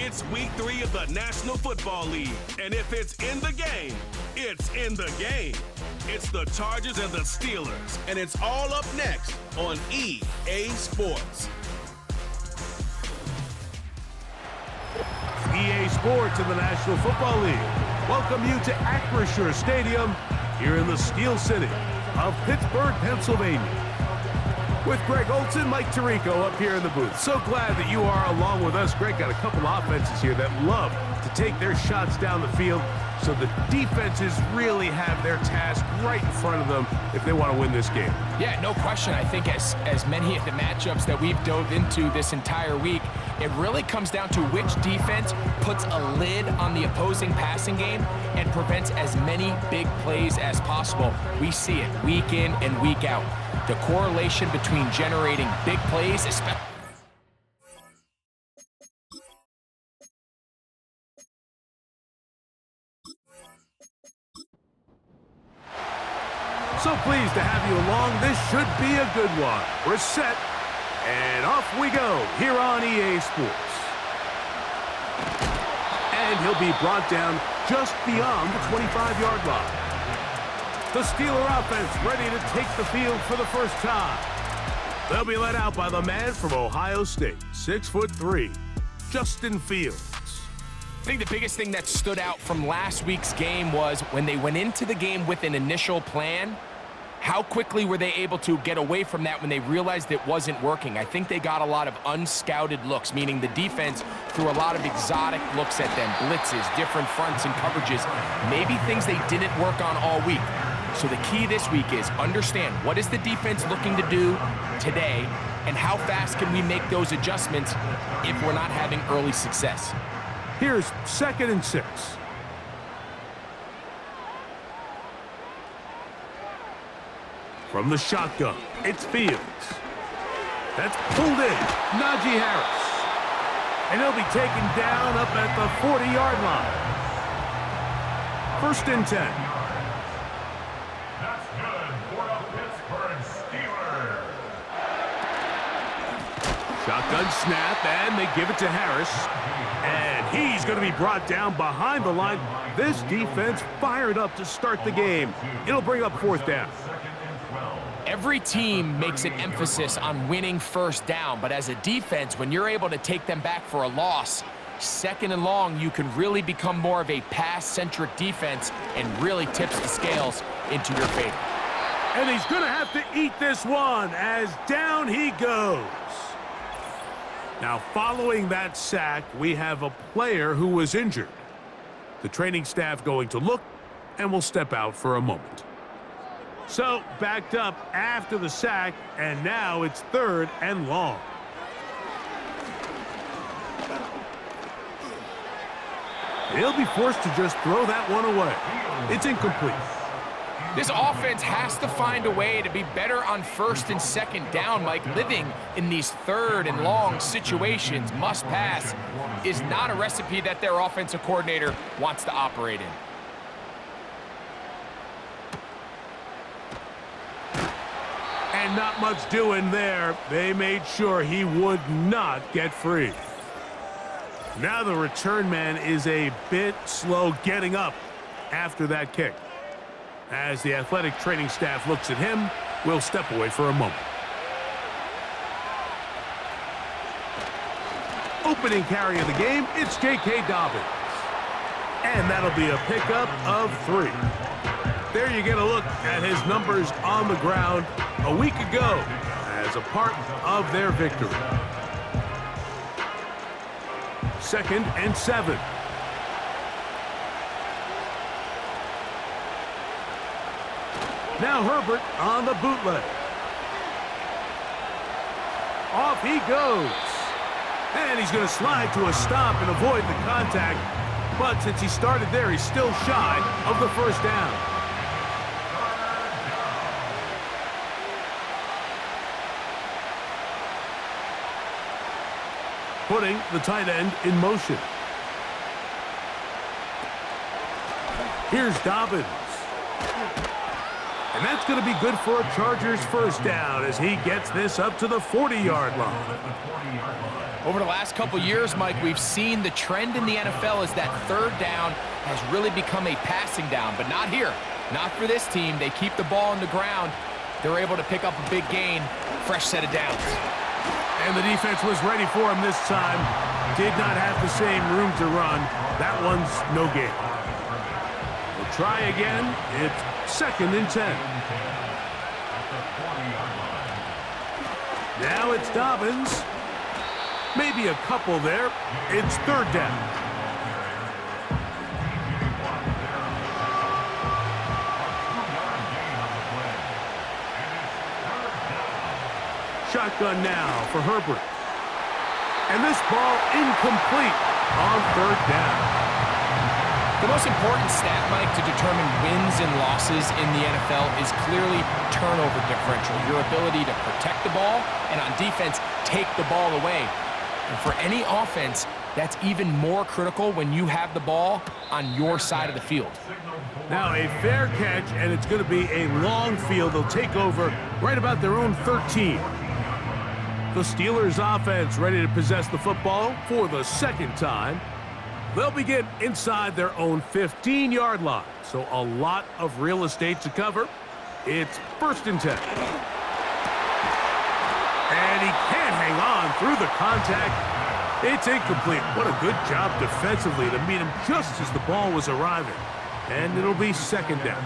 It's week 3 of the National Football League, and if it's in the game, it's in the game. It's the Chargers and the Steelers, and it's all up next on EA Sports. EA Sports in the National Football League welcome you to Acrisure Stadium here in the Steel City of Pittsburgh, Pennsylvania. With Greg Olson, Mike Tirico up here in the booth. So glad that you are along with us. Greg got a couple offenses here that love to take their shots down the field, so the defenses really have their task right in front of them if they want to win this game. Yeah, no question. I think as many of the matchups that we've dove into this entire week, it really comes down to which defense puts a lid on the opposing passing game and prevents as many big plays as possible. We see it week in and week out. The correlation between generating big plays, especially So pleased to have you along. This should be a good one. We're set, and off we go here on EA Sports. And he'll be brought down just beyond the 25-yard line. The Steeler offense ready to take the field for the first time. They'll be led out by the man from Ohio State, 6'3", Justin Fields. I think the biggest thing that stood out from last week's game was when they went into the game with an initial plan, how quickly were they able to get away from that when they realized it wasn't working? I think they got a lot of unscouted looks, meaning the defense threw a lot of exotic looks at them, blitzes, different fronts and coverages, maybe things they didn't work on all week. So the key this week is understand what is the defense looking to do today and how fast can we make those adjustments if we're not having early success. Here's 2nd and 6. From the shotgun, it's Fields. That's pulled in, Najee Harris. And he'll be taken down up at the 40-yard line. 1st and 10. That's good for the Pittsburgh Steelers. Shotgun snap, and they give it to Harris. And he's going to be brought down behind the line. This defense fired up to start the game. It'll bring up 4th down. Every team makes an emphasis on winning first down, but as a defense, when you're able to take them back for a loss, 2nd and long, you can really become more of a pass-centric defense and really tips the scales into your favor. And he's going to have to eat this one as down he goes. Now, following that sack, we have a player who was injured. The training staff going to look and will step out for a moment. So, backed up after the sack, and now it's 3rd and long. He'll be forced to just throw that one away. It's incomplete. This offense has to find a way to be better on 1st and 2nd down, Mike. Living in these 3rd and long situations, must pass, is not a recipe that their offensive coordinator wants to operate in. And not much doing there. They made sure he would not get free. Now the return man is a bit slow getting up after that kick. As the athletic training staff looks at him, we'll step away for a moment. Opening carry of the game, it's J.K. Dobbins. And that'll be a pickup of 3. There you get a look at his numbers on the ground a week ago as a part of their victory. 2nd and 7. Now Herbert on the bootleg. Off he goes. And he's going to slide to a stop and avoid the contact. But since he started there, he's still shy of the 1st down. Putting the tight end in motion. Here's Dobbins. And that's going to be good for a Chargers first down as he gets this up to the 40-yard line. Over the last couple years, Mike, we've seen the trend in the NFL is that third down has really become a passing down, but not here. Not for this team. They keep the ball on the ground. They're able to pick up a big gain. Fresh set of downs. And the defense was ready for him this time. Did not have the same room to run. That one's no gain. We'll try again. It's 2nd and 10. Now it's Dobbins. Maybe a couple there. It's 3rd down. Shotgun now for Herbert. And this ball incomplete on 3rd down. The most important stat, Mike, to determine wins and losses in the NFL is clearly turnover differential, your ability to protect the ball, and on defense, take the ball away. And for any offense, that's even more critical when you have the ball on your side of the field. Now a fair catch, and it's going to be a long field. They'll take over right about their own 13. The Steelers offense ready to possess the football for the 2nd time. They'll begin inside their own 15-yard line, so a lot of real estate to cover. It's 1st and 10. And he can't hang on through the contact. It's incomplete. What a good job defensively to meet him just as the ball was arriving. And it'll be 2nd down.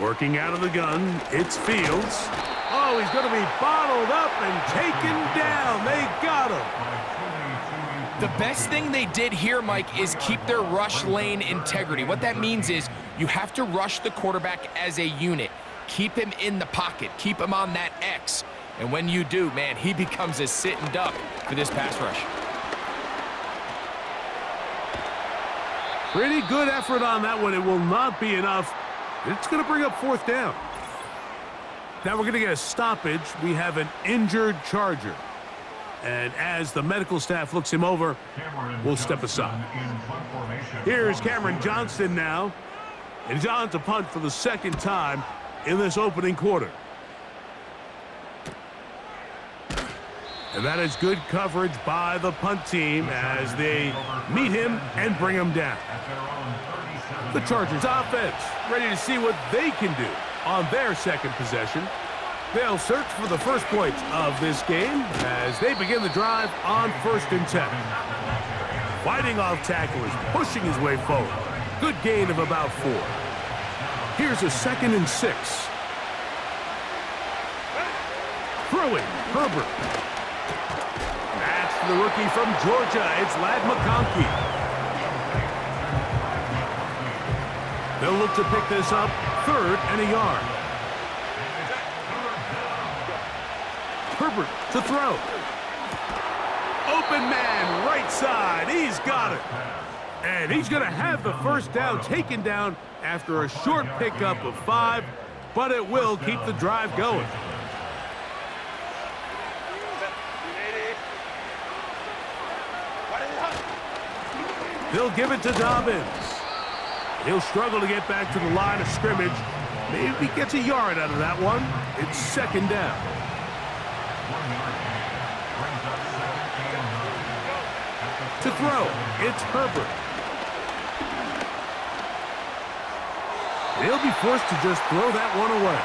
Working out of the gun, it's Fields. Oh, he's going to be bottled up and taken down. They got him. The best thing they did here, Mike, is keep their rush lane integrity. What that means is you have to rush the quarterback as a unit. Keep him in the pocket. Keep him on that X. And when you do, man, he becomes a sitting duck for this pass rush. Pretty good effort on that one. It will not be enough. It's going to bring up 4th down. Now we're going to get a stoppage. We have an injured Charger. And as the medical staff looks him over, we'll step aside. Here's Cameron Johnston now. And he's on to punt for the 2nd time in this opening quarter. And that is good coverage by the punt team as they meet him and bring him down. The Chargers offense ready to see what they can do on their 2nd possession. They'll search for the first points of this game as they begin the drive on 1st and 10. Fighting off tacklers, pushing his way forward. Good gain of about 4. Here's a 2nd and 6. Throwing, Herbert. That's the rookie from Georgia. It's Ladd McConkey. They'll look to pick this up 3rd and a yard. Herbert to throw. Open man, right side. He's got it. And he's going to have the first down taken down after a short pickup of 5, but it will keep the drive going. They'll give it to Dobbins. He'll struggle to get back to the line of scrimmage. Maybe gets a yard out of that one. It's 2nd down. To throw, it's Herbert. He'll be forced to just throw that one away.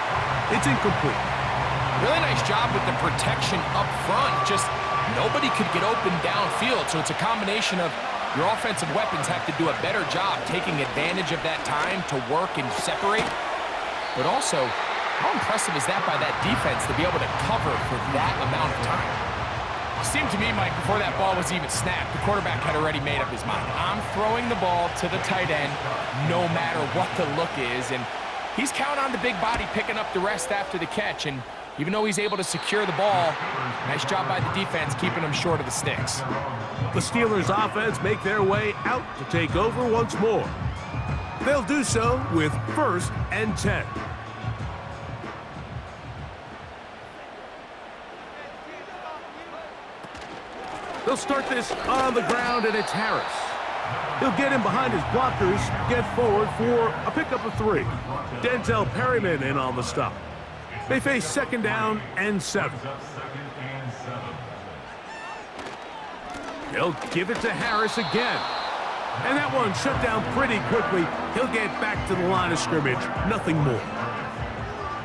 It's incomplete. Really nice job with the protection up front. Just nobody could get open downfield, so it's a combination of your offensive weapons have to do a better job taking advantage of that time to work and separate. But also, how impressive is that by that defense to be able to cover for that amount of time? It seemed to me, Mike, before that ball was even snapped, the quarterback had already made up his mind. I'm throwing the ball to the tight end no matter what the look is. And he's counting on the big body picking up the rest after the catch. And even though he's able to secure the ball, nice job by the defense keeping him short of the sticks. The Steelers offense make their way out to take over once more. They'll do so with 1st and 10. They'll start this on the ground, and it's Harris. He'll get in behind his blockers, get forward for a pickup of 3. Denzel Perryman in on the stop. They face 2nd down and 7. They'll give it to Harris again. And that one shut down pretty quickly. He'll get back to the line of scrimmage. Nothing more.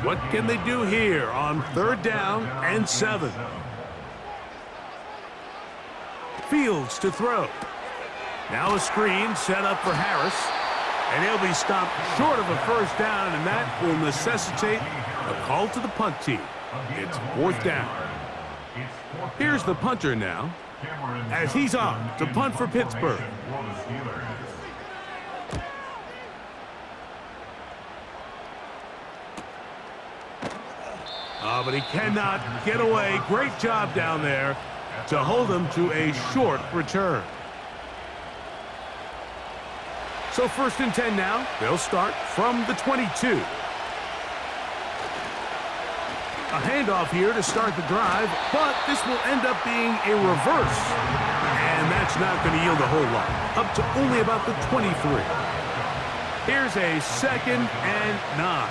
What can they do here on 3rd down and 7? Fields to throw. Now a screen set up for Harris. And he'll be stopped short of a 1st down, and that will necessitate a call to the punt team. It's 4th down. Here's the punter now, as he's on to punt for Pittsburgh. Oh, but he cannot get away. Great job down there to hold him to a short return. So 1st and 10 now. They'll start from the 22. A handoff here to start the drive, but this will end up being a reverse. And that's not going to yield a whole lot. Up to only about the 23. Here's a 2nd and 9.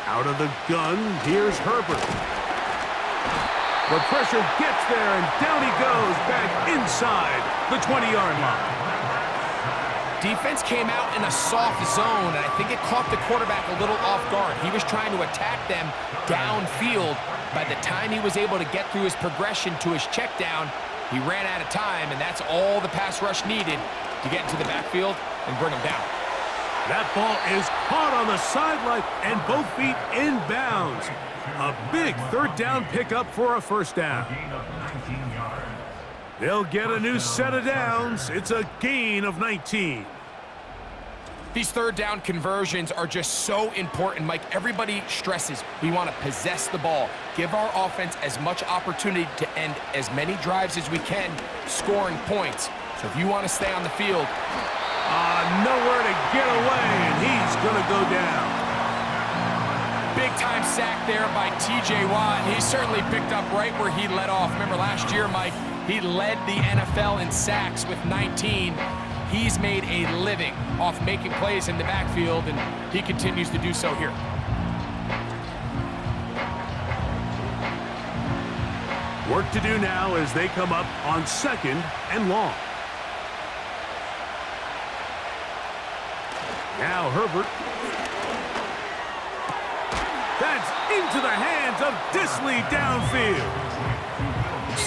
Out of the gun, here's Herbert. But pressure gets there, and down he goes back inside the 20-yard line. Defense came out in a soft zone, and I think it caught the quarterback a little off guard. He was trying to attack them downfield. By the time he was able to get through his progression to his check down, he ran out of time, and that's all the pass rush needed to get into the backfield and bring him down. That ball is caught on the sideline and both feet inbounds. A big 3rd down pickup for a 1st down. They'll get a new set of downs. It's a gain of 19. These 3rd down conversions are just so important, Mike. Everybody stresses we want to possess the ball, give our offense as much opportunity to end as many drives as we can, scoring points. So if you want to stay on the field, nowhere to get away, and he's going to go down. Big-time sack there by T.J. Watt. He certainly picked up right where he led off. Remember last year, Mike, he led the NFL in sacks with 19. He's made a living off making plays in the backfield, and he continues to do so here. Work to do now as they come up on 2nd and long. Now Herbert. That's into the hands of Dissly downfield.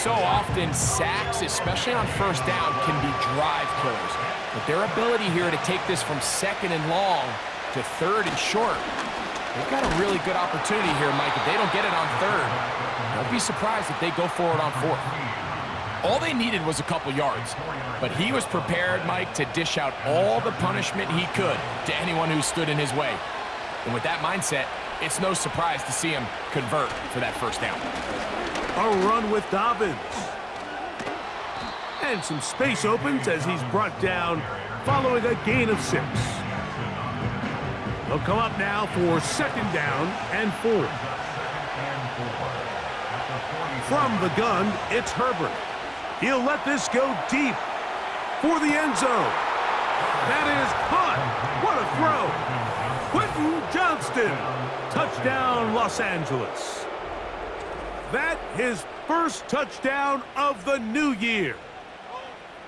So often, sacks, especially on 1st down, can be drive killers. But their ability here to take this from 2nd and long to 3rd and short, they've got a really good opportunity here, Mike. If they don't get it on 3rd, don't be surprised if they go for it on 4th. All they needed was a couple yards, but he was prepared, Mike, to dish out all the punishment he could to anyone who stood in his way. And with that mindset, it's no surprise to see him convert for that 1st down. A run with Dobbins. And some space opens as he's brought down following a gain of 6. They'll come up now for 2nd down and 4. From the gun, it's Herbert. He'll let this go deep for the end zone. That is caught. What a throw. Quentin Johnston. Touchdown, Los Angeles. That his 1st touchdown of the new year.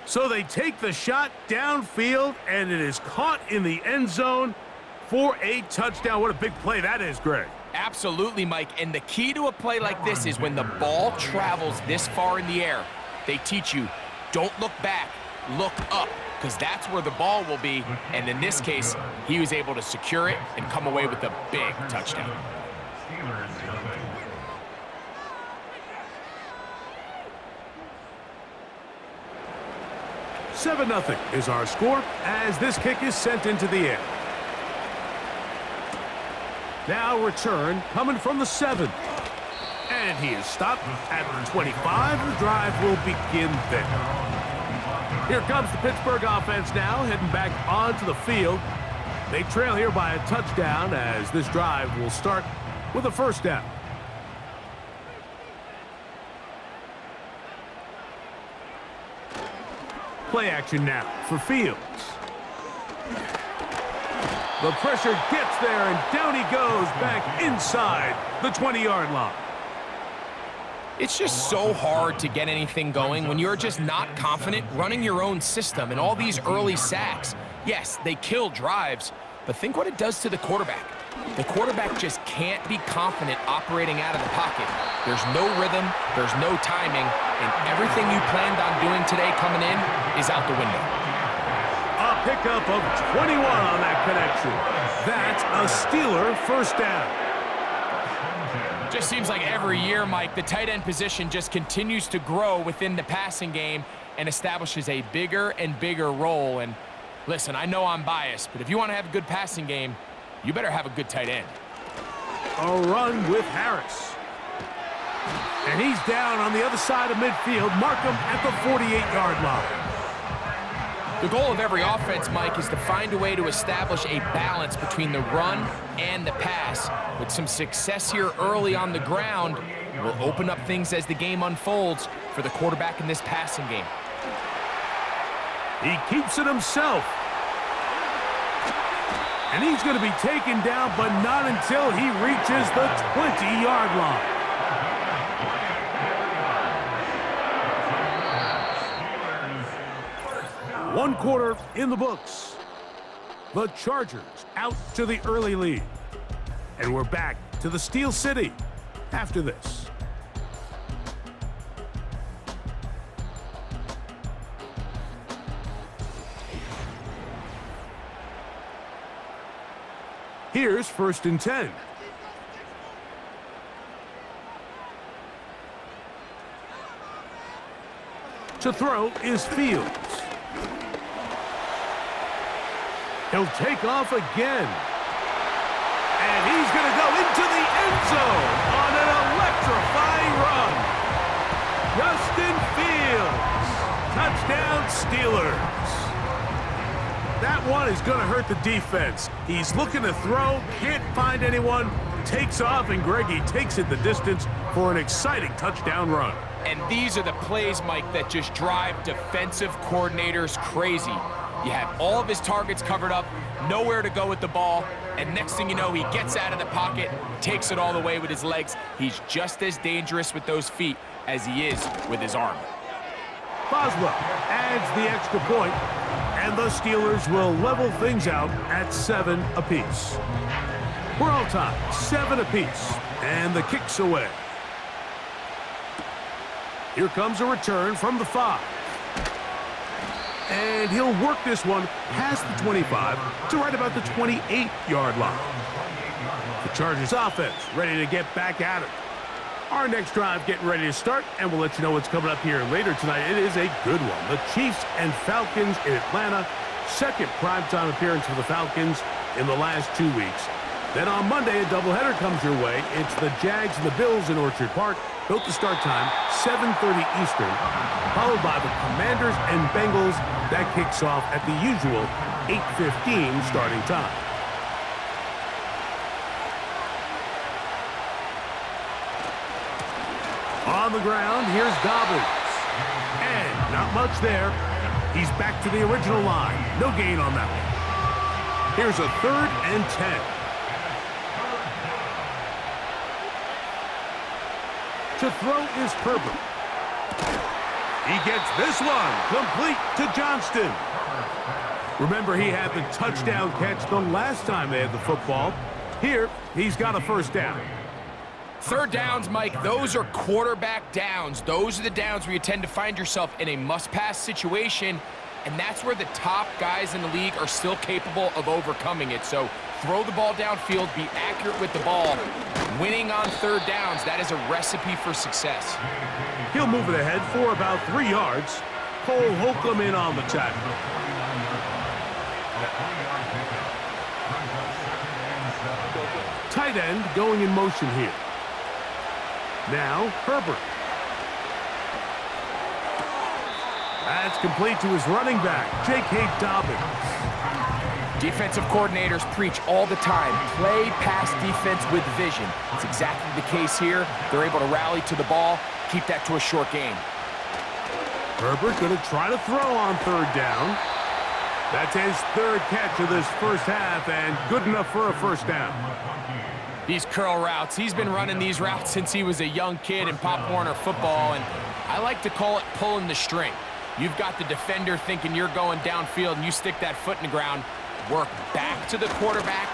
So they take the shot downfield, and it is caught in the end zone for a touchdown. What a big play that is, Greg. Absolutely, Mike. And the key to a play like this is when the ball travels this far in the air, they teach you, don't look back, look up, because that's where the ball will be. And in this case, he was able to secure it and come away with a big touchdown. 7-0 is our score as this kick is sent into the air. Now return coming from the 7. And he is stopped at the 25. The drive will begin there. Here comes the Pittsburgh offense now, heading back onto the field. They trail here by a touchdown as this drive will start with a 1st down. Play action now for Fields. The pressure gets there, and down he goes back inside the 20-yard line. It's just so hard to get anything going when you're just not confident running your own system, and all these early sacks. Yes, they kill drives, but think what it does to the quarterback. The quarterback just can't be confident operating out of the pocket. There's no rhythm, there's no timing, and everything you planned on doing today coming in is out the window. A pickup of 21 on that connection. That's a Steeler first down. Just seems like every year, Mike, the tight end position just continues to grow within the passing game and establishes a bigger and bigger role. And listen, I know I'm biased, but if you want to have a good passing game, you better have a good tight end. A run with Harris. And he's down on the other side of midfield. Mark him at the 48-yard line. The goal of every offense, Mike, is to find a way to establish a balance between the run and the pass. With some success here early on the ground, will open up things as the game unfolds for the quarterback in this passing game. He keeps it himself. And he's going to be taken down, but not until he reaches the 20-yard line. One quarter in the books. The Chargers out to the early lead. And we're back to the Steel City after this. Here's 1st and 10. To throw is Fields. He'll take off again. And he's going to go into the end zone on an electrifying run. Justin Fields. Touchdown, Steelers. That one is going to hurt the defense. He's looking to throw, can't find anyone, takes off, and Greggy takes it the distance for an exciting touchdown run. And these are the plays, Mike, that just drive defensive coordinators crazy. You have all of his targets covered up, nowhere to go with the ball, and next thing you know, he gets out of the pocket, takes it all the way with his legs. He's just as dangerous with those feet as he is with his arm. Boswell adds the extra point, and the Steelers will level things out at 7 apiece. We're all tied, 7 apiece, and the kick's away. Here comes a return from the 5. And he'll work this one past the 25 to right about the 28-yard line. The Chargers offense ready to get back at it. Our next drive getting ready to start, and we'll let you know what's coming up here later tonight. It is a good one. The Chiefs and Falcons in Atlanta. Second primetime appearance for the Falcons in the last 2 weeks. Then on Monday, a doubleheader comes your way. It's the Jags and the Bills in Orchard Park. Built to start time, 7:30 Eastern, followed by the Commanders and Bengals. That kicks off at the usual 8:15 starting time. On the ground, here's Dobbins. And not much there. He's back to the original line. No gain on that one. Here's a 3rd and 10. To throw is Herbert. He gets this one complete to Johnston. Remember, he had the touchdown catch the last time they had the football. Here, he's got a first down. 3rd downs, Mike, those are quarterback downs. Those are the downs where you tend to find yourself in a must-pass situation, and that's where the top guys in the league are still capable of overcoming it. So throw the ball downfield, be accurate with the ball. Winning on 3rd downs, that is a recipe for success. He'll move it ahead for about 3 yards. Cole Holcomb in on the tackle. Tight end going in motion here. Now, Herbert. That's complete to his running back, J.K. Dobbins. Defensive coordinators preach all the time, play pass defense with vision. It's exactly the case here. They're able to rally to the ball, keep that to a short game. Herbert going to try to throw on third down. That's his third catch of this first half, and good enough for a first down. These curl routes, he's been running these routes since he was a young kid in Pop Warner football, and I like to call it pulling the string. You've got the defender thinking you're going downfield, and you stick that foot in the ground, work back to the quarterback,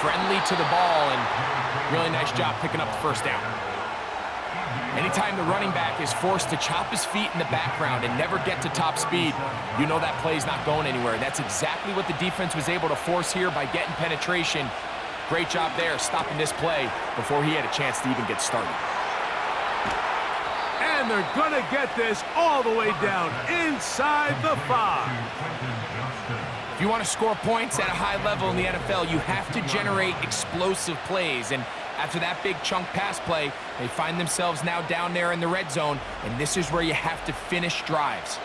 friendly to the ball, and really nice job picking up the first down. Anytime the running back is forced to chop his feet in the background and never get to top speed, you know that play's not going anywhere. That's exactly what the defense was able to force here by getting penetration. Great job there, stopping this play before he had a chance to even get started. And they're going to get this all the way down inside the 5. If you want to score points at a high level in the NFL, you have to generate explosive plays. And after that big chunk pass play, they find themselves now down there in the red zone, and this is where you have to finish drives.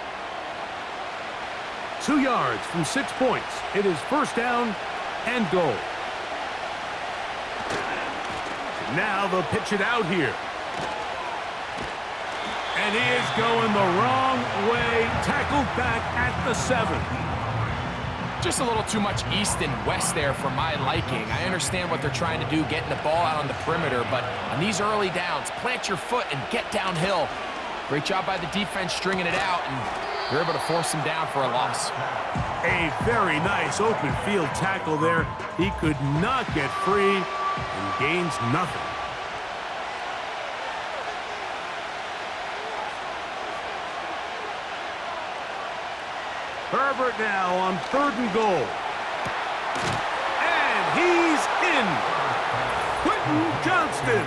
2 yards from 6 points. It is first down and goal. Now they'll pitch it out here. And he is going the wrong way. Tackled back at the 7. Just a little too much east and west there for my liking. I understand what they're trying to do, getting the ball out on the perimeter, but on these early downs, plant your foot and get downhill. Great job by the defense stringing it out, and they're able to force him down for a loss. A very nice open field tackle there. He could not get free and gains nothing. Herbert now on 3rd and goal. And he's in. Quentin Johnston.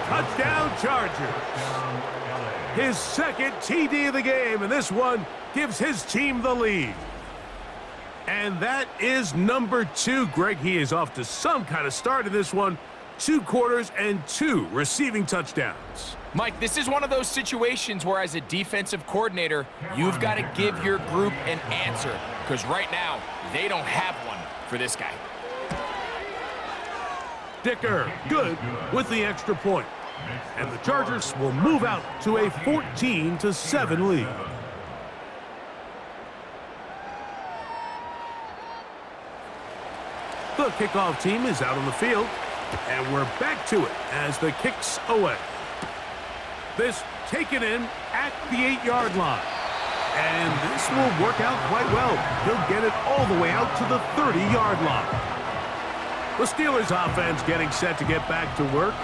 Touchdown Chargers. His second TD of the game, and this one gives his team the lead. And that is number 2. Greg, he is off to some kind of start in this one. 2 quarters and 2 receiving touchdowns. Mike, this is one of those situations where as a defensive coordinator, you've got to give your group an answer, because right now, they don't have one for this guy. Dicker, good with the extra point. And the Chargers will move out to a 14-7 lead. The kickoff team is out on the field, and we're back to it as the kick's away. This taken in at the 8-yard line. And this will work out quite well. He'll get it all the way out to the 30-yard line. The Steelers offense getting set to get back to work.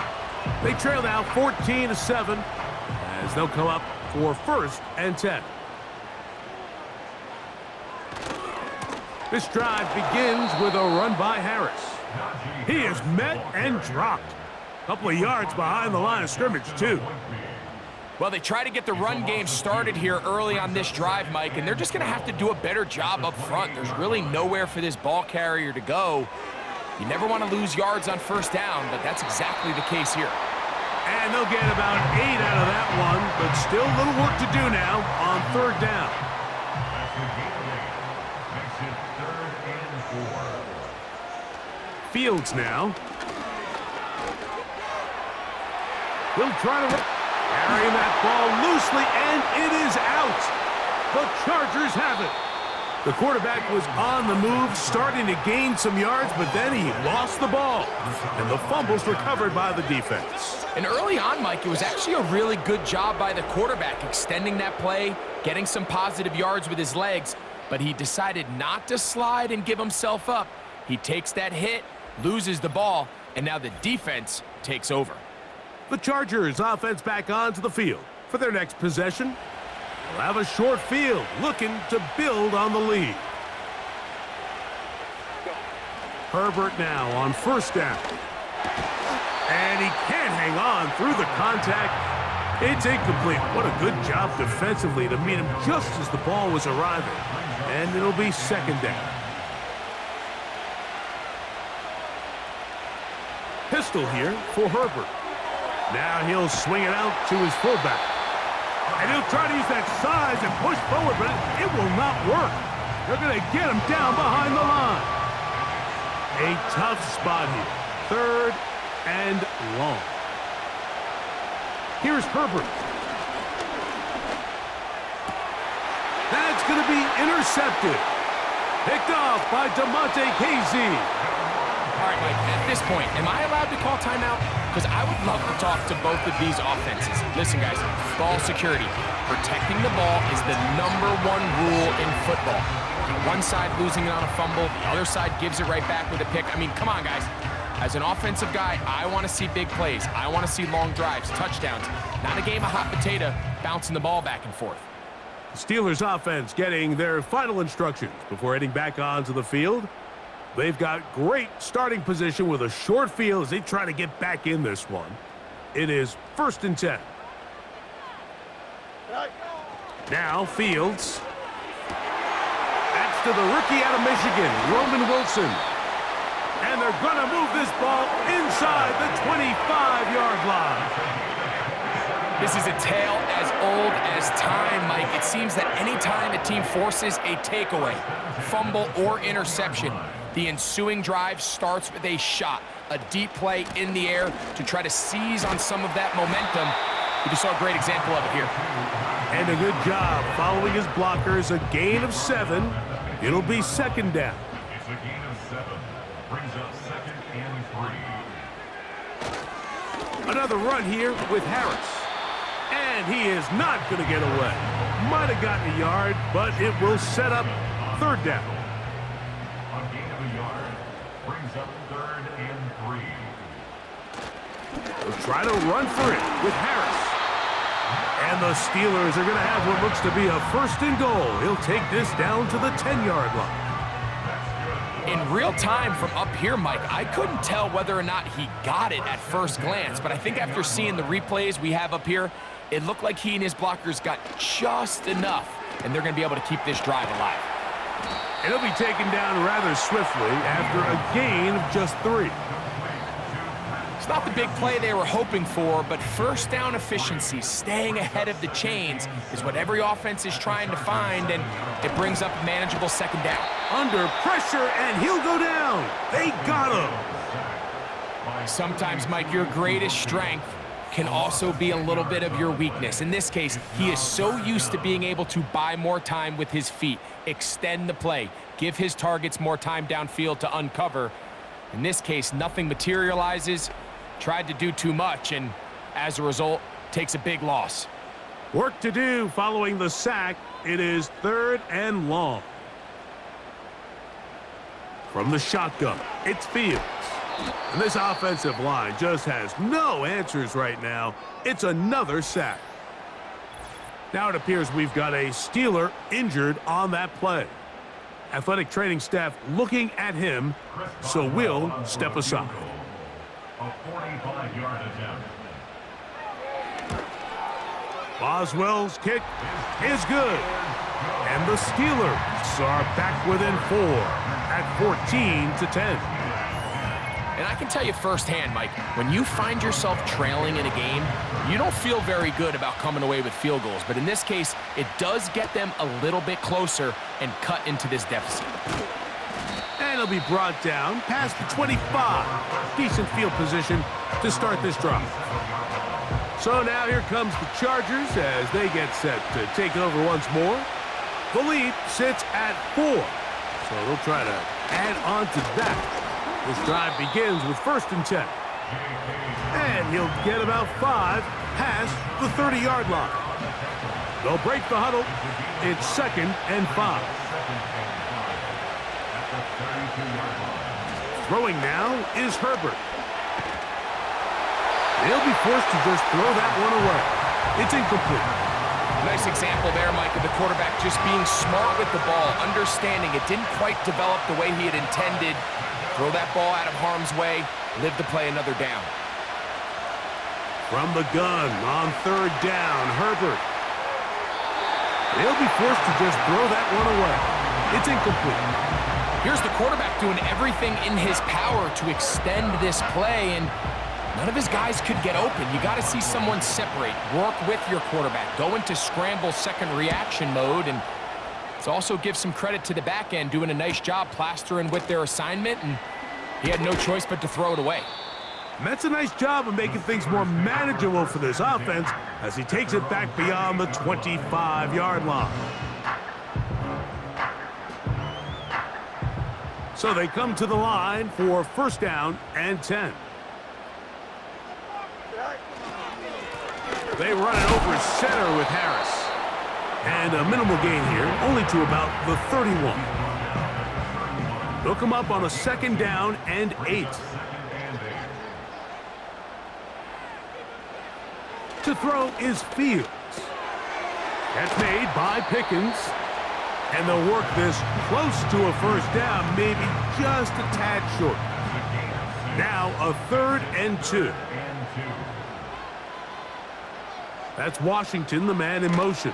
They trail now 14-7 as they'll come up for 1st and 10. This drive begins with a run by Harris. He is met and dropped. A couple of yards behind the line of scrimmage, too. Well, they try to get the run game started here early on this drive, Mike, and they're just going to have to do a better job up front. There's really nowhere for this ball carrier to go. You never want to lose yards on 1st down, but that's exactly the case here. And they'll get about 8 out of that one, but still a little work to do now on 3rd down. Fields now. He'll try to carry that ball loosely, and it is out. The Chargers have it. The quarterback was on the move, starting to gain some yards, but then he lost the ball. And the fumble's recovered by the defense. And early on, Mike, it was actually a really good job by the quarterback, extending that play, getting some positive yards with his legs, but he decided not to slide and give himself up. He takes that hit, loses the ball, and now the defense takes over. The Chargers offense back onto the field for their next possession. They'll have a short field looking to build on the lead. Herbert now on 1st down. And he can't hang on through the contact. It's incomplete. What a good job defensively to meet him just as the ball was arriving. And it'll be 2nd down. Pistol here for Herbert. Now he'll swing it out to his fullback. And he'll try to use that size and push forward, but it will not work. They're going to get him down behind the line. A tough spot here. 3rd and long. Here's Herbert. going to be intercepted. Picked off by DeMonte Casey. All right, Mike, at this point, am I allowed to call timeout? Because I would love to talk to both of these offenses. Listen, guys, ball security. Protecting the ball is the #1 rule in football. One side losing it on a fumble, the other side gives it right back with a pick. I mean, come on, guys. As an offensive guy, I want to see big plays. I want to see long drives, touchdowns, not a game of hot potato bouncing the ball back and forth. Steelers offense getting their final instructions before heading back onto the field. They've got great starting position with a short field as they try to get back in this one. It is 1st and 10. Now Fields. That's to the rookie out of Michigan, Roman Wilson. And they're going to move this ball inside the 25-yard line. This is a tale as old as time, Mike. It seems that any time a team forces a takeaway, fumble, or interception, the ensuing drive starts with a shot, a deep play in the air to try to seize on some of that momentum. We just saw a great example of it here. And a good job following his blockers, a gain of 7. It'll be 2nd down. It's a gain of 7. Brings up 2nd and 3. Another run here with Harris. And he is not going to get away. Might have gotten a yard, but it will set up 3rd down. A gain of a yard. Brings up 3rd and 3. They'll try to run for it with Harris. And the Steelers are going to have what looks to be a 1st and goal. He'll take this down to the 10-yard line. In real time from up here, Mike, I couldn't tell whether or not he got it at first glance, but I think after seeing the replays we have up here, it looked like he and his blockers got just enough, and they're going to be able to keep this drive alive. And he'll be taken down rather swiftly after a gain of just 3. It's not the big play they were hoping for, but 1st down efficiency, staying ahead of the chains, is what every offense is trying to find, and it brings up a manageable 2nd down. Under pressure, and he'll go down. They got him. Sometimes, Mike, your greatest strength can also be a little bit of your weakness. In this case, he is so used to being able to buy more time with his feet, extend the play, give his targets more time downfield to uncover. In this case, nothing materializes, tried to do too much, and as a result, takes a big loss. Work to do following the sack. It is 3rd and long. From the shotgun, it's Fields. And this offensive line just has no answers right now. It's another sack. Now it appears we've got a Steeler injured on that play. Athletic training staff looking at him, so we'll step aside. A 45-yard attempt. Boswell's kick is good. And the Steelers are back within 4 at 14-10. And I can tell you firsthand, Mike, when you find yourself trailing in a game, you don't feel very good about coming away with field goals. But in this case, it does get them a little bit closer and cut into this deficit. And he'll be brought down past the 25. Decent field position to start this drive. So now here comes the Chargers as they get set to take over once more. The lead sits at 4. So they'll try to add on to that. This drive begins with 1st and 10. And he'll get about 5 past the 30-yard line. They'll break the huddle. It's 2nd and 5. Throwing now is Herbert. They'll be forced to just throw that one away. It's incomplete. Nice example there, Mike, of the quarterback just being smart with the ball, understanding it didn't quite develop the way he had intended. Throw that ball out of harm's way, live to play another down. From the gun on 3rd down, Herbert. They'll be forced to just throw that one away. It's incomplete. Here's the quarterback doing everything in his power to extend this play, and none of his guys could get open. You got to see someone separate, work with your quarterback, go into scramble second reaction mode, and it's also give some credit to the back end doing a nice job plastering with their assignment, and he had no choice but to throw it away. And that's a nice job of making things more manageable for this offense as he takes it back beyond the 25-yard line. So they come to the line for first down and 10. They run it over center with Harris. And a minimal gain here, only to about the 31. They'll come up on a second down and 8. To throw is Fields. That's made by Pickens. And they'll work this close to a first down, maybe just a tad short. Now a 3rd and 2. That's Washington, the man in motion.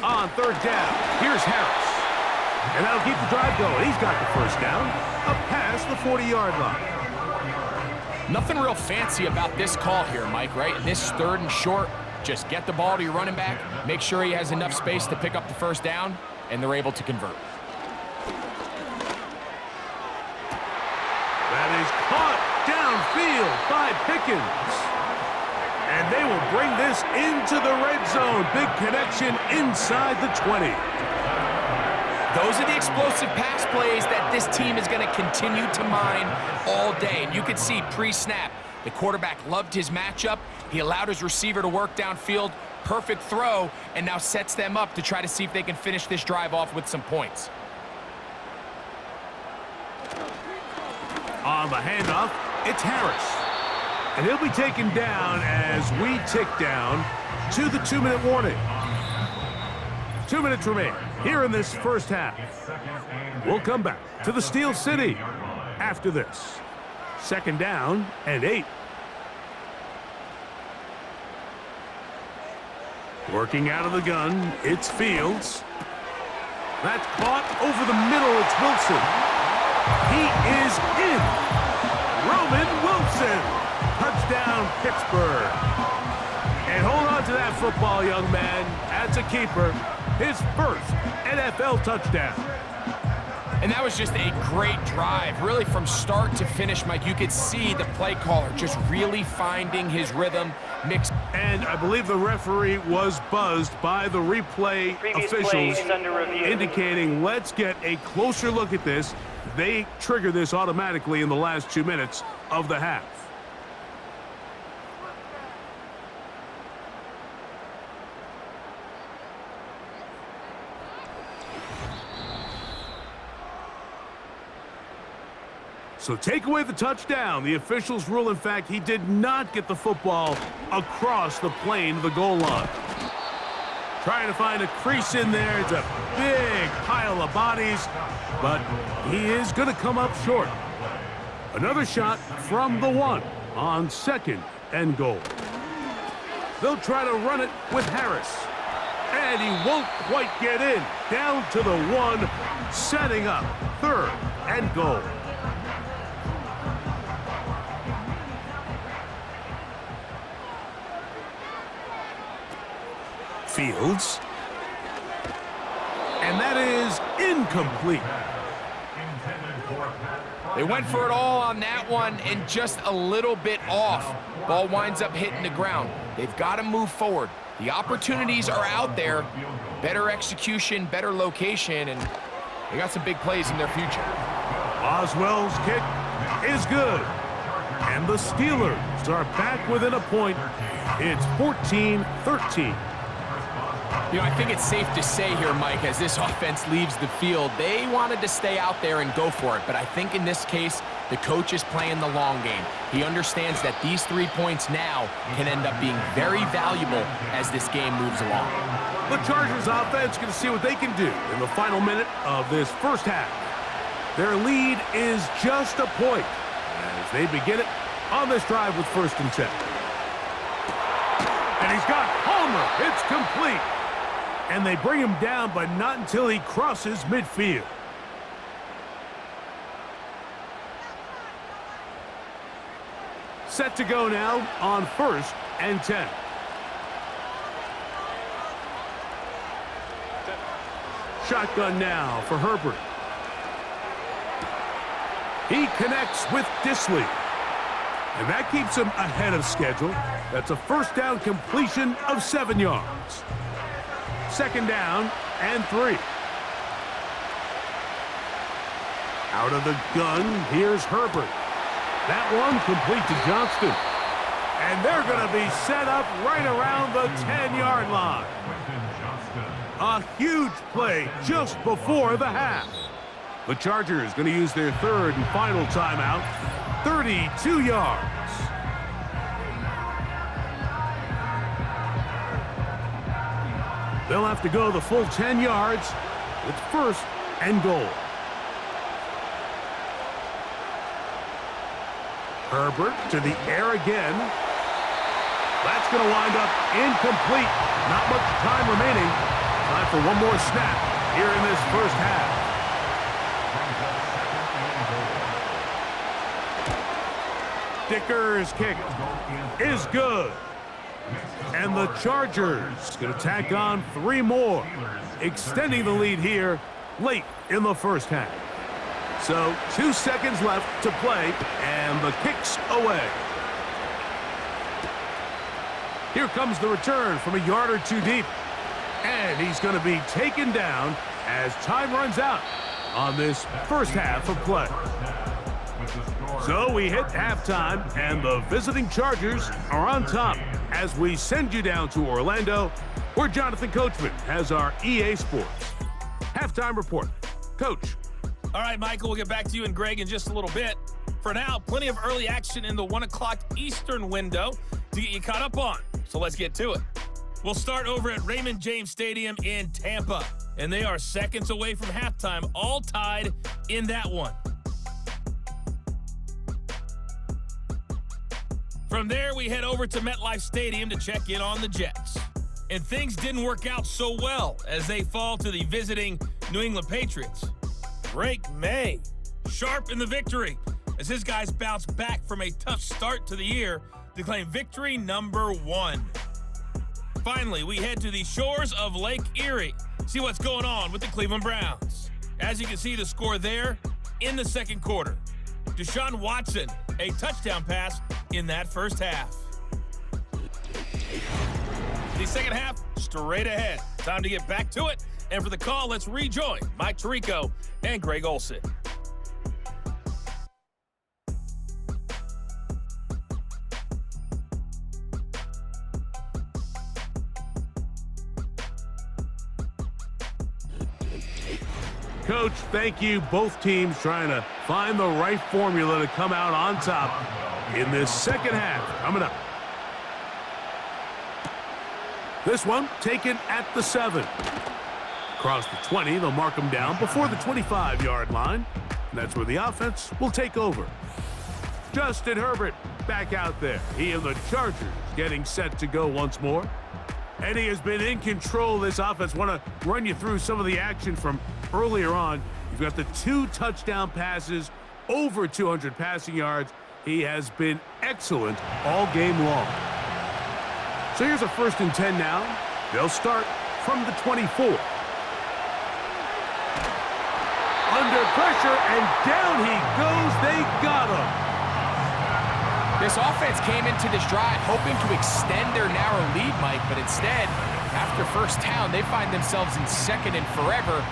On 3rd down, here's Harris. And that'll keep the drive going. He's got the first down, up past the 40-yard line. Nothing real fancy about this call here, Mike, right? In this 3rd and short, just get the ball to your running back, make sure he has enough space to pick up the first down, and they're able to convert. That is caught downfield by Pickens. And they will bring this into the red zone. Big connection inside the 20. Those are the explosive pass plays that this team is going to continue to mine all day. And you could see pre-snap, the quarterback loved his matchup. He allowed his receiver to work downfield. Perfect throw, and now sets them up to try to see if they can finish this drive off with some points. On the handoff, it's Harris. And he'll be taken down as we tick down to the 2-minute warning. 2 minutes remain here in this first half. We'll come back to the Steel City after this. 2nd down and 8. Working out of the gun, it's Fields. That's caught over the middle, it's Wilson. He is in. Roman Wilson. Touchdown, Pittsburgh. And hold on to that football, young man. As a keeper, his first NFL touchdown. And that was just a great drive. Really from start to finish, Mike, you could see the play caller just really finding his rhythm. Mixed. And I believe the referee was buzzed by the replay officials indicating, let's get a closer look at this. They trigger this automatically in the last 2 minutes of the half. So take away the touchdown. The officials rule, in fact, he did not get the football across the plane to the goal line. Trying to find a crease in there. It's a big pile of bodies, but he is going to come up short. Another shot from the 1 on 2nd and goal. They'll try to run it with Harris. And he won't quite get in. Down to the 1, setting up 3rd and goal. Fields. And that is incomplete. They went for it all on that one and just a little bit off. Ball winds up hitting the ground. They've got to move forward. The opportunities are out there. Better execution, better location, and they got some big plays in their future. Oswell's kick is good. And the Steelers are back within a point. It's 14-13. You know, I think it's safe to say here, Mike, as this offense leaves the field, they wanted to stay out there and go for it. But I think in this case, the coach is playing the long game. He understands that these 3 points now can end up being very valuable as this game moves along. The Chargers offense going to see what they can do in the final minute of this first half. Their lead is just a point as they begin it on this drive with 1st and 10. And he's got Palmer. It's complete. And they bring him down, but not until he crosses midfield. Set to go now on 1st and 10. Shotgun now for Herbert. He connects with Disley. And that keeps him ahead of schedule. That's a first down completion of 7 yards. 2nd down and 3. Out of the gun, here's Herbert. That one complete to Johnston. And they're going to be set up right around the 10-yard line. A huge play just before the half. The Chargers going to use their third and final timeout, 32 yards. They'll have to go the full 10 yards. It's first and goal. Herbert to the air again. That's going to wind up incomplete. Not much time remaining. Time for one more snap here in this first half. Dicker's kick is good. And the Chargers going to tack on 3 more, extending the lead here late in the first half. So 2 seconds left to play, and the kick's away. Here comes the return from a yard or 2 deep. And he's going to be taken down as time runs out on this first half of play. So we hit halftime, and the visiting Chargers are on top as we send you down to Orlando, where Jonathan Coachman has our EA Sports halftime report. Coach. All right, Michael, we'll get back to you and Greg in just a little bit. For now, plenty of early action in the 1 o'clock Eastern window to get you caught up on. So let's get to it. We'll start over at Raymond James Stadium in Tampa, and they are seconds away from halftime, all tied in that one. From there, we head over to MetLife Stadium to check in on the Jets. And things didn't work out so well as they fall to the visiting New England Patriots. Drake May, sharp in the victory as his guys bounce back from a tough start to the year to claim victory number 1. Finally, we head to the shores of Lake Erie, see what's going on with the Cleveland Browns. As you can see the score there in the second quarter. Deshaun Watson, a touchdown pass in that first half. The second half, straight ahead. Time to get back to it. And for the call, let's rejoin Mike Tirico and Greg Olsen. Coach, thank you. Both teams trying to find the right formula to come out on top in this second half. Coming up. This one taken at the 7. Across the 20, they'll mark them down before the 25-yard line. And that's where the offense will take over. Justin Herbert back out there. He and the Chargers getting set to go once more. And he has been in control of this offense. Want to run you through some of the action from earlier on. You've got the 2 touchdown passes, over 200 passing yards. He has been excellent all game long. So here's a 1st and 10 now. They'll start from the 24. Under pressure, and down he goes. They got him. This offense came into this drive hoping to extend their narrow lead, Mike, but instead, after first down, they find themselves in second and forever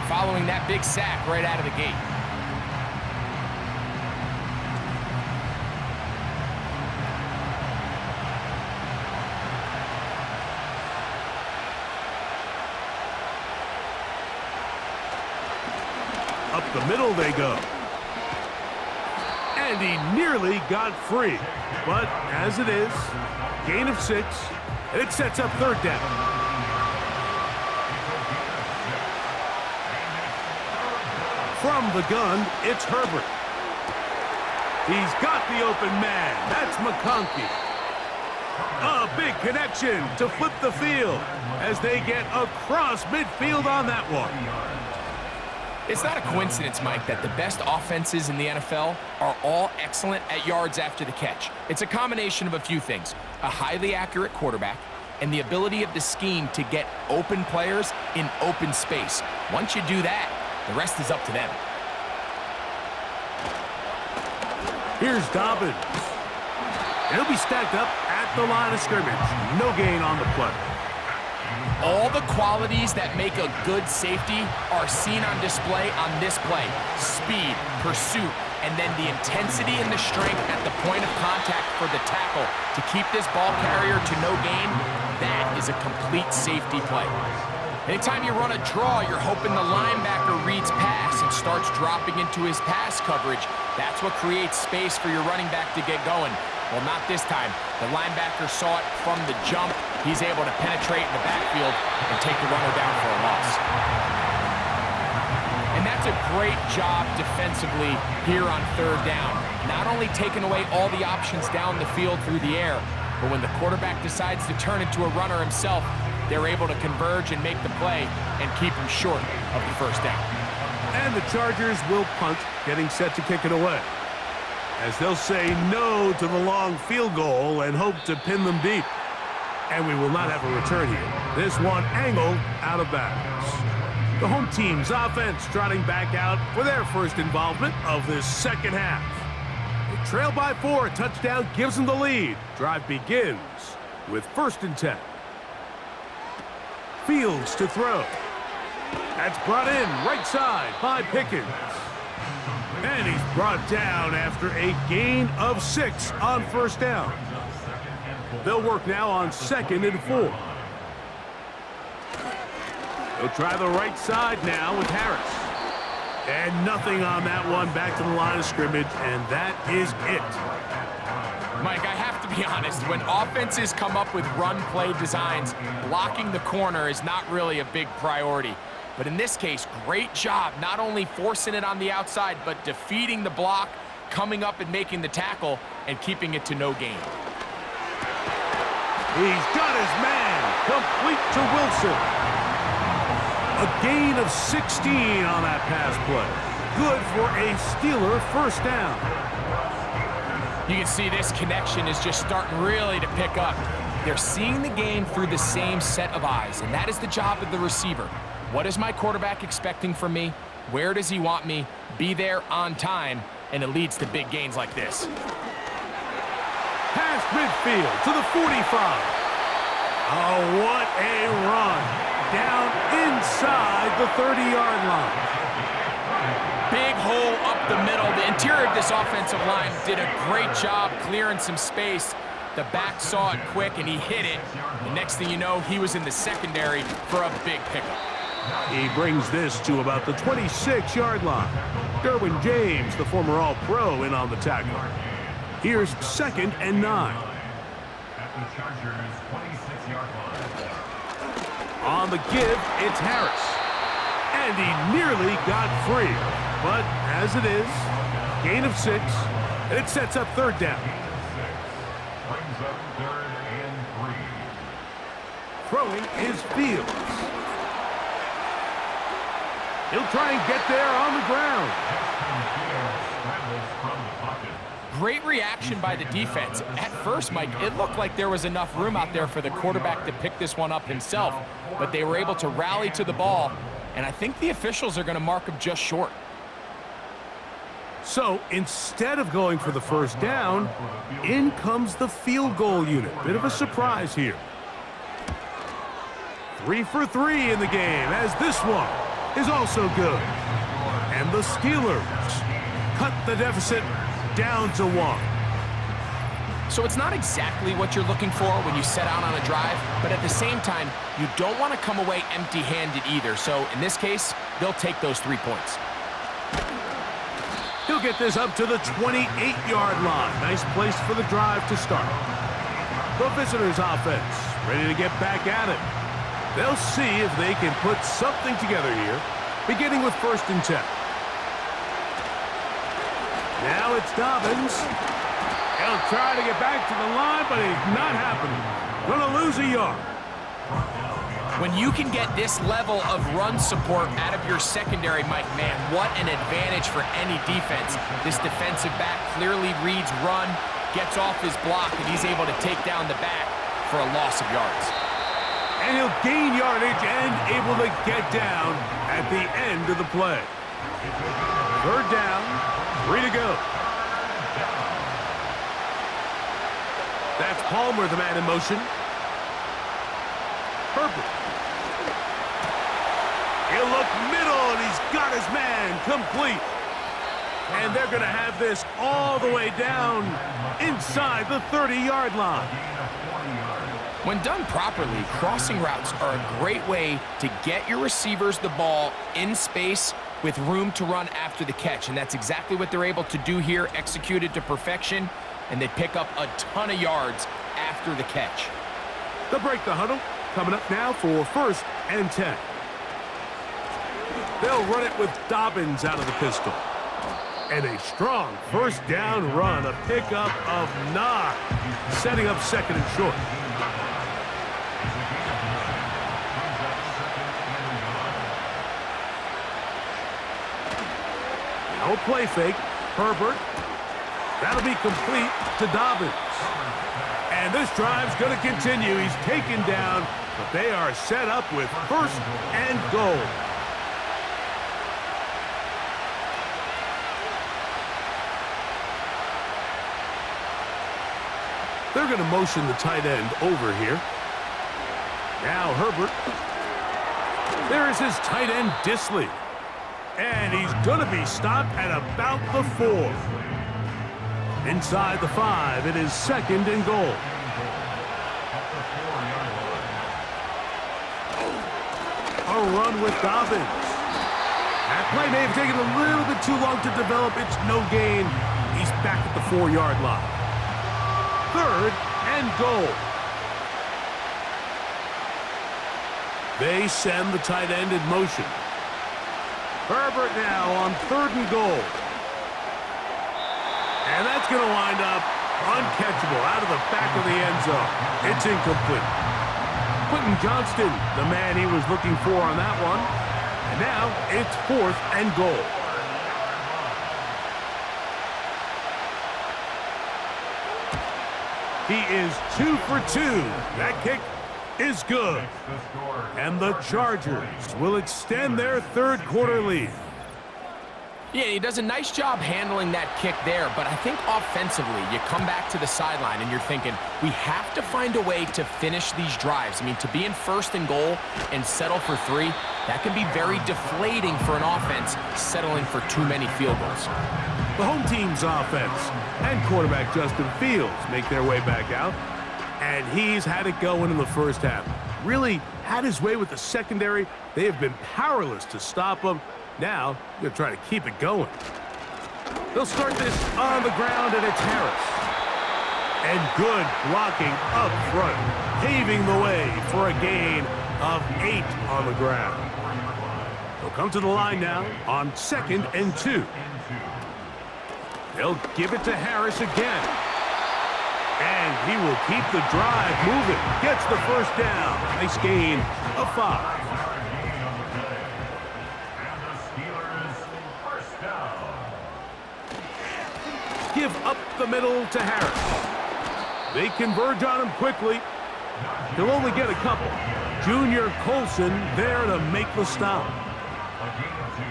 following that big sack right out of the gate. Up the middle they go. And he nearly got free. But as it is, gain of 6, and it sets up 3rd down. From the gun, it's Herbert. He's got the open man. That's McConkey. A big connection to flip the field as they get across midfield on that one. It's not a coincidence, Mike, that the best offenses in the NFL are all excellent at yards after the catch. It's a combination of a few things: a highly accurate quarterback and the ability of the scheme to get open players in open space. Once you do that, the rest is up to them. Here's Dobbins. He'll be stacked up at the line of scrimmage. No gain on the play. All the qualities that make a good safety are seen on display on this play. Speed, pursuit, and then the intensity and the strength at the point of contact for the tackle to keep this ball carrier to no gain. That is a complete safety play. Anytime you run a draw, you're hoping the linebacker reads pass and starts dropping into his pass coverage. That's what creates space for your running back to get going. Well, not this time. The linebacker saw it from the jump. He's able to penetrate in the backfield and take the runner down for a loss. And that's a great job defensively here on third down. Not only taking away all the options down the field through the air, but when the quarterback decides to turn into a runner himself, they're able to converge and make the play and keep him short of the first down. And the Chargers will punt, getting set to kick it away, as they'll say no to the long field goal and hope to pin them deep. And we will not have a return here. This one angled out of bounds. The home team's offense trotting back out for their first involvement of this second half. They trail by 4. A touchdown gives them the lead. Drive begins with 1st and 10. Fields to throw. That's brought in right side by Pickens. And he's brought down after a gain of 6 on 1st down. They'll work now on 2nd and 4. They'll try the right side now with Harris. And nothing on that one, back to the line of scrimmage, and that is it. Mike, I have to be honest, when offenses come up with run play designs, blocking the corner is not really a big priority. But in this case, great job not only forcing it on the outside, but defeating the block, coming up and making the tackle, and keeping it to no gain. He's got his man, complete to Wilson. A gain of 16 on that pass play. Good for a Steeler 1st down. You can see this connection is just starting really to pick up. They're seeing the game through the same set of eyes, and that is the job of the receiver. What is my quarterback expecting from me? Where does he want me? Be there on time, and it leads to big gains like this. Past midfield to the 45. Oh, what a run. Down inside the 30-yard line. Big hole up the middle. The interior of this offensive line did a great job clearing some space. The back saw it quick, and he hit it. The next thing you know, he was in the secondary for a big pickup. He brings this to about the 26-yard line. Derwin James, the former All-Pro, in on the tackle. Here's 2nd and 9. At the Chargers' 26-yard line. On the give, it's Harris. And he nearly got free. But as it is, gain of 6, and it sets up 3rd down. Brings up 3rd and 3. Throwing is Fields. He'll try and get there on the ground. Great reaction by the defense. At first, Mike, it looked like there was enough room out there for the quarterback to pick this one up himself, but they were able to rally to the ball, and I think the officials are going to mark him just short. So instead of going for the 1st down, in comes the field goal unit. Bit of a surprise here. 3 for 3 in the game, as this one is also good. And the Steelers cut the deficit down to 1. So it's not exactly what you're looking for when you set out on a drive, but at the same time, you don't want to come away empty-handed either. So in this case, they'll take those 3 points. He'll get this up to the 28-yard line. Nice place for the drive to start. The visitors' offense ready to get back at it. They'll see if they can put something together here, beginning with 1st and 10. Now it's Dobbins. He'll try to get back to the line, but it's not happening. Gonna lose a yard. When you can get this level of run support out of your secondary, Mike, man, what an advantage for any defense. This defensive back clearly reads run, gets off his block, and he's able to take down the back for a loss of yards. And he'll gain yardage and able to get down at the end of the play. 3rd down, 3 to go. That's Palmer, the man in motion. Herbert. He'll look middle, and he's got his man complete. And they're going to have this all the way down inside the 30-yard line. When done properly, crossing routes are a great way to get your receivers the ball in space with room to run after the catch. And that's exactly what they're able to do here, executed to perfection, and they pick up a ton of yards after the catch. They'll break the huddle. Coming up now for 1st and 10. They'll run it with Dobbins out of the pistol. And a strong first down run, a pickup of 9, setting up 2nd and short. No play fake. Herbert. That'll be complete to Dobbins. And this drive's going to continue. He's taken down, but they are set up with 1st and goal. They're going to motion the tight end over here. Now Herbert. There's his tight end, Dissly. And he's going to be stopped at about the 4. Inside the 5, it is 2nd and goal. A run with Dobbins. That play may have taken a little bit too long to develop. It's no gain. He's back at the 4-yard line. 3rd and goal. They send the tight end in motion. Herbert now on 3rd and goal. And that's going to wind up uncatchable out of the back of the end zone. It's incomplete. Quentin Johnston, the man he was looking for on that one. And now it's 4th and goal. He is 2 for 2. That kick is good. And the Chargers will extend their 3rd quarter lead. Yeah, he does a nice job handling that kick there, but I think offensively, you come back to the sideline and you're thinking, we have to find a way to finish these drives. I mean, to be in 1st and goal and settle for 3, that can be very deflating for an offense settling for too many field goals. The home team's offense and quarterback Justin Fields make their way back out, and he's had it going in the 1st half. Really had his way with the secondary. They have been powerless to stop him. Now, they're trying to keep it going. They'll start this on the ground, and it's Harris. And good blocking up front, paving the way for a gain of 8 on the ground. They'll come to the line now on 2nd and 2. They'll give it to Harris again. And he will keep the drive moving. Gets the 1st down. Nice gain of 5. Give up the middle to Harris. They converge on him quickly. He'll only get a couple. Junior Colson there to make the stop. A gain of 2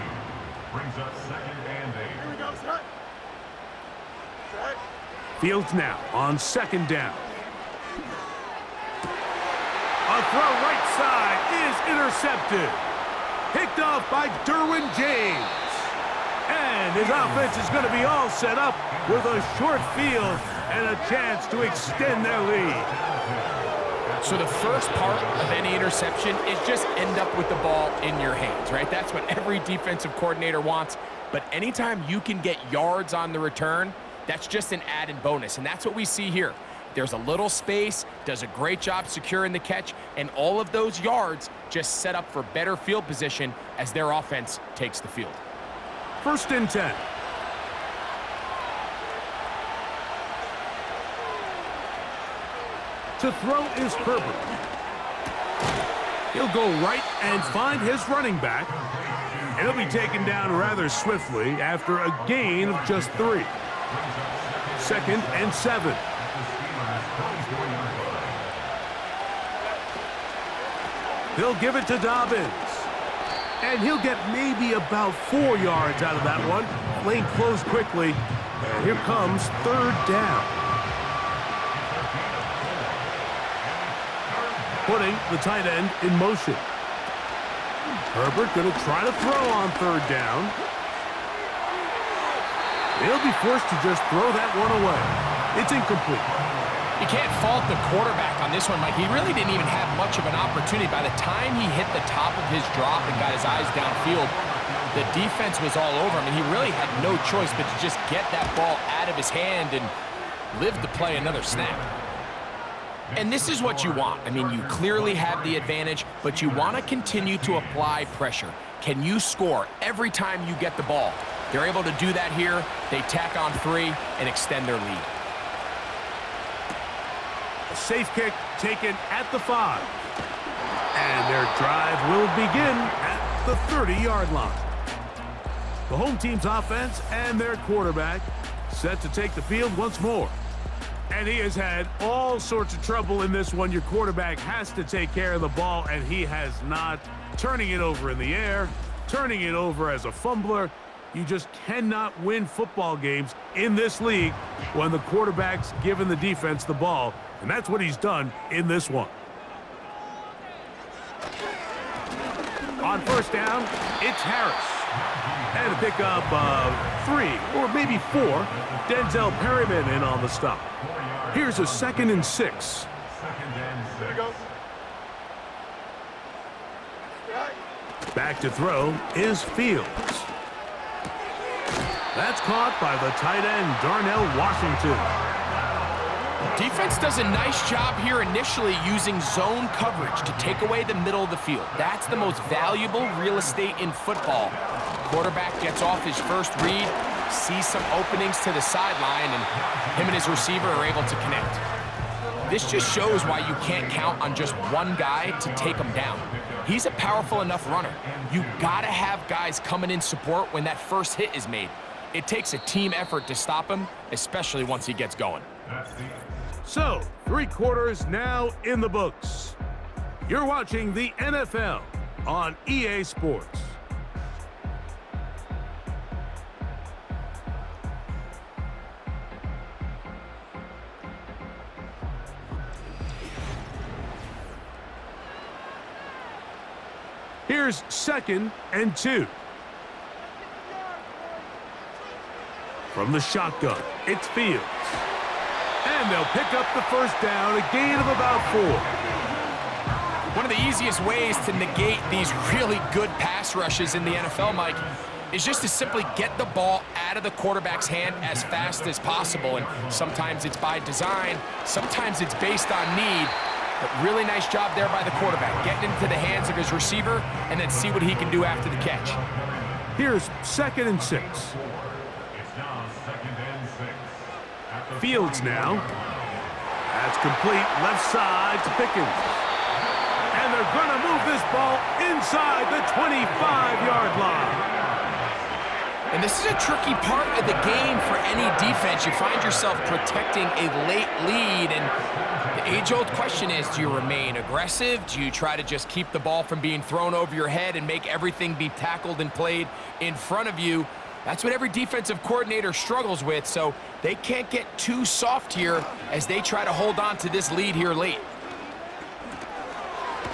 brings up 2nd and 8. Here we go, set. Set. Fields now on 2nd down. A throw right side is intercepted. Picked off by Derwin James. And his offense is going to be all set up with a short field and a chance to extend their lead. So the first part of any interception is just end up with the ball in your hands, right? That's what every defensive coordinator wants. But anytime you can get yards on the return, that's just an added bonus. And that's what we see here. There's a little space, does a great job securing the catch, and all of those yards just set up for better field position as their offense takes the field. 1st and 10. To throw is Herbert. He'll go right and find his running back. And he'll be taken down rather swiftly after a gain of just 3. 2nd and 7. He'll give it to Dobbins. And he'll get maybe about 4 yards out of that one. Lane closed quickly. And here comes 3rd down. putting the tight end in motion. Herbert going to try to throw on third down. He'll be forced to just throw that one away. It's incomplete. You can't fault the quarterback on this one, Mike. He really didn't even have much of an opportunity. By the time he hit the top of his drop and got his eyes downfield, the defense was all over him, and he really had no choice but to just get that ball out of his hand and live to play another snap. And this is what you want. I mean, you clearly have the advantage, but you want to continue to apply pressure. Can you score every time you get the ball? They're able to do that here. They tack on 3 and extend their lead. A safe kick taken at the 5. And their drive will begin at the 30-yard line. The home team's offense and their quarterback set to take the field once more. And he has had all sorts of trouble in this one. Your quarterback has to take care of the ball, and he has not. Turning it over in the air, turning it over as a fumbler. You just cannot win football games in this league when the quarterback's giving the defense the ball. And that's what he's done in this one. On first down, it's Harris. And a pickup of 3 or maybe 4. Denzel Perryman in on the stop. Here's a 2nd and 6. There you go. Back to throw is Fields. That's caught by the tight end, Darnell Washington. Defense does a nice job here initially using zone coverage to take away the middle of the field. That's the most valuable real estate in football. Quarterback gets off his first read, sees some openings to the sideline, and him and his receiver are able to connect. This just shows why you can't count on just one guy to take him down. He's a powerful enough runner. You gotta have guys coming in support when that first hit is made. It takes a team effort to stop him, especially once he gets going. So, 3 quarters now in the books. You're watching the NFL on EA Sports. Here's 2nd and 2. From the shotgun, it's Fields. And they'll pick up the first down, a gain of about 4. One of the easiest ways to negate these really good pass rushes in the NFL, Mike, is just to simply get the ball out of the quarterback's hand as fast as possible. And sometimes it's by design, sometimes it's based on need. But really nice job there by the quarterback, getting into the hands of his receiver and then see what he can do after the catch. Here's 2nd and 6. It's now 2nd and 6. Fields now. That's complete left side to Pickens. And they're going to move this ball inside the 25-yard line. And this is a tricky part of the game for any defense. You find yourself protecting a late lead, and the age-old question is, do you remain aggressive? Do you try to just keep the ball from being thrown over your head and make everything be tackled and played in front of you? That's what every defensive coordinator struggles with, so they can't get too soft here as they try to hold on to this lead here late.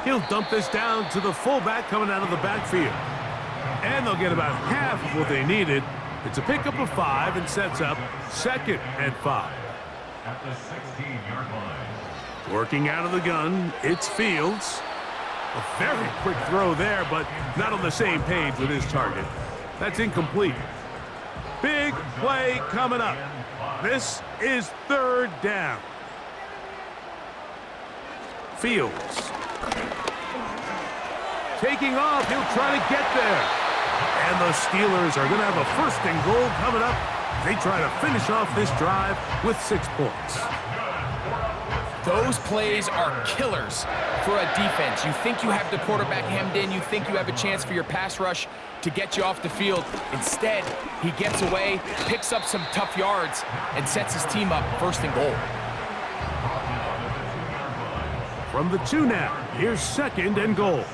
He'll dump this down to the fullback coming out of the backfield. And they'll get about half of what they needed. It's a pickup of 5 and sets up 2nd and 5. At the 16-yard line. Working out of the gun, it's Fields. A very quick throw there, but not on the same page with his target. That's incomplete. Big play coming up. This is 3rd down. Fields. Taking off, he'll try to get there. And the Steelers are going to have a 1st and goal coming up. They try to finish off this drive with 6 points. Those plays are killers for a defense. You think you have the quarterback hemmed in. You think you have a chance for your pass rush to get you off the field. Instead, he gets away, picks up some tough yards, and sets his team up 1st and goal. From the 2 now, here's 2nd and goal.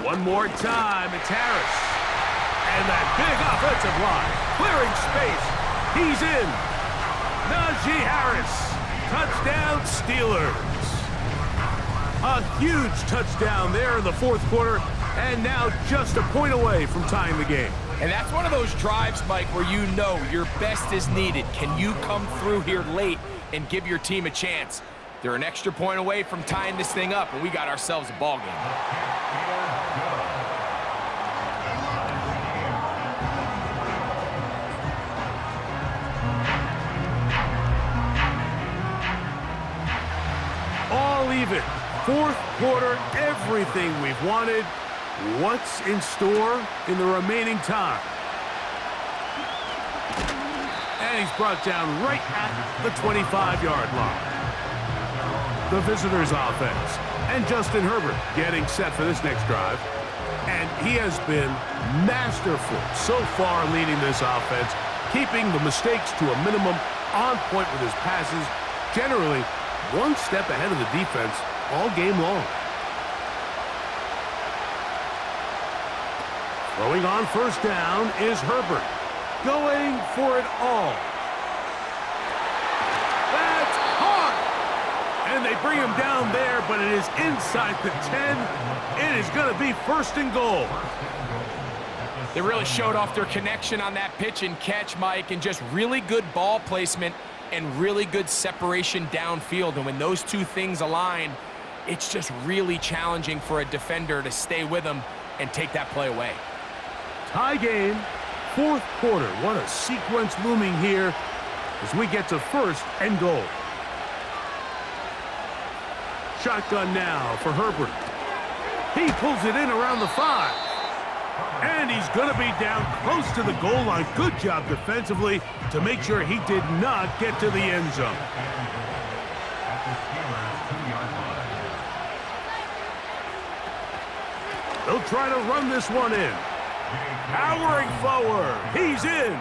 One more time, it's Harris. And that big offensive line, clearing space. He's in. Najee Harris Touchdown, Steelers. A huge touchdown there in the fourth quarter, and now just a point away from tying the game. And that's one of those drives, Mike, where you know your best is needed. Can you come through here late and give your team a chance? They're an extra point away from tying this thing up, and we got ourselves a ball game. All even. Fourth quarter, everything we've wanted. What's in store in the remaining time? And he's brought down right at the 25-yard line. The visitors' offense. And Justin Herbert getting set for this next drive. And he has been masterful so far leading this offense, keeping the mistakes to a minimum, on point with his passes, generally one step ahead of the defense all game long. Throwing on first down is Herbert, going for it all. That's caught! And they bring him down there, but it is inside the 10. It is going to be first and goal. They really showed off their connection on that pitch and catch, Mike, and just really good ball placement and really good separation downfield. And when those two things align, it's just really challenging for a defender to stay with them and take that play away. Tie game, fourth quarter. What a sequence looming here as we get to first and goal. Shotgun now for Herbert. He pulls it in around the 5. And he's going to be down close to the goal line. Good job defensively to make sure he did not get to the end zone. They'll try to run this one in. Powering forward. He's in.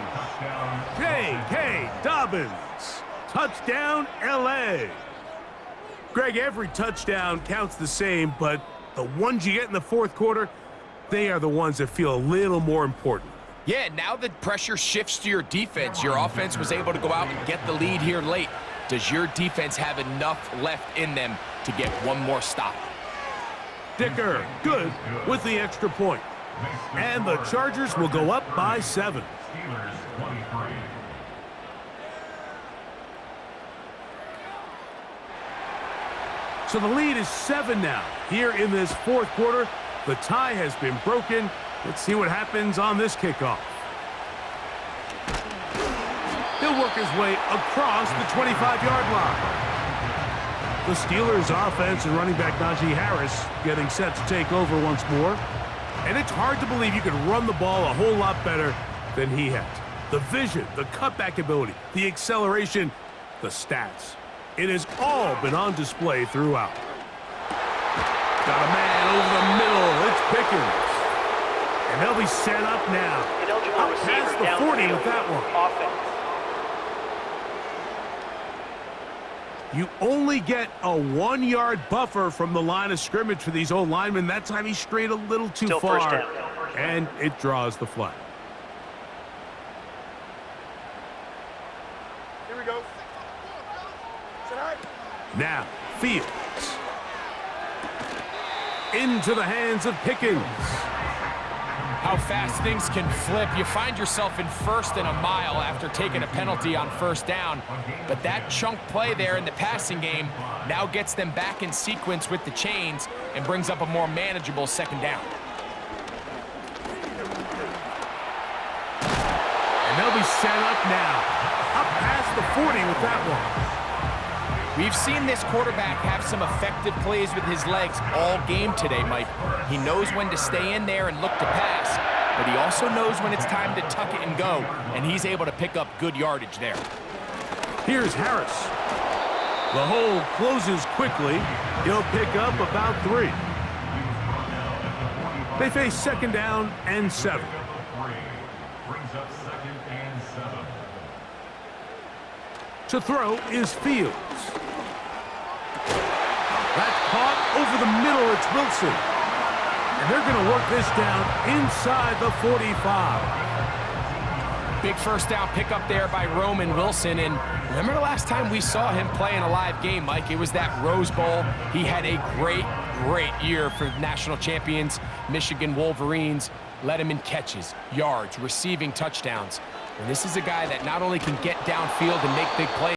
J.K. Dobbins. Touchdown, L.A. Greg, every touchdown counts the same, but the ones you get in the fourth quarter, they are the ones that feel a little more important. Yeah, now the pressure shifts to your defense. Your offense was able to go out and get the lead here late. Does your defense have enough left in them to get one more stop? Dicker, good with the extra point. And the Chargers will go up by 7. Steelers 23. So the lead is 7 now. Here in this fourth quarter, the tie has been broken. Let's see what happens on this kickoff. He'll work his way across the 25-yard line. The Steelers' offense and running back Najee Harris getting set to take over once more. And it's hard to believe you could run the ball a whole lot better than he has. The vision, the cutback ability, the acceleration, the stats. It has all been on display throughout. Got a man over the middle. It's Pickens. And they'll be set up now. Up past the 40 with that one. You only get a 1-yard buffer from the line of scrimmage for these old linemen. That time he strayed a little too far, and it draws the flag. Here we go. Now, Fields. Into the hands of Pickens. How fast things can flip. You find yourself in first and a mile after taking a penalty on first down. But that chunk play there in the passing game now gets them back in sequence with the chains and brings up a more manageable second down. And they'll be set up now. Up past the 40 with that one. We've seen this quarterback have some effective plays with his legs all game today, Mike. He knows when to stay in there and look to pass, but he also knows when it's time to tuck it and go, and he's able to pick up good yardage there. Here's Harris. The hole closes quickly. He'll pick up about 3. They face second down and 7. Brings up second and 7. To throw is Fields. That's caught over the middle. It's Wilson. And they're going to work this down inside the 45. Big first down pickup there by Roman Wilson. And remember the last time we saw him play in a live game, Mike? It was that Rose Bowl. He had a great year for national champions, Michigan Wolverines. Led him in catches, yards, receiving touchdowns. And this is a guy that not only can get downfield and make big plays,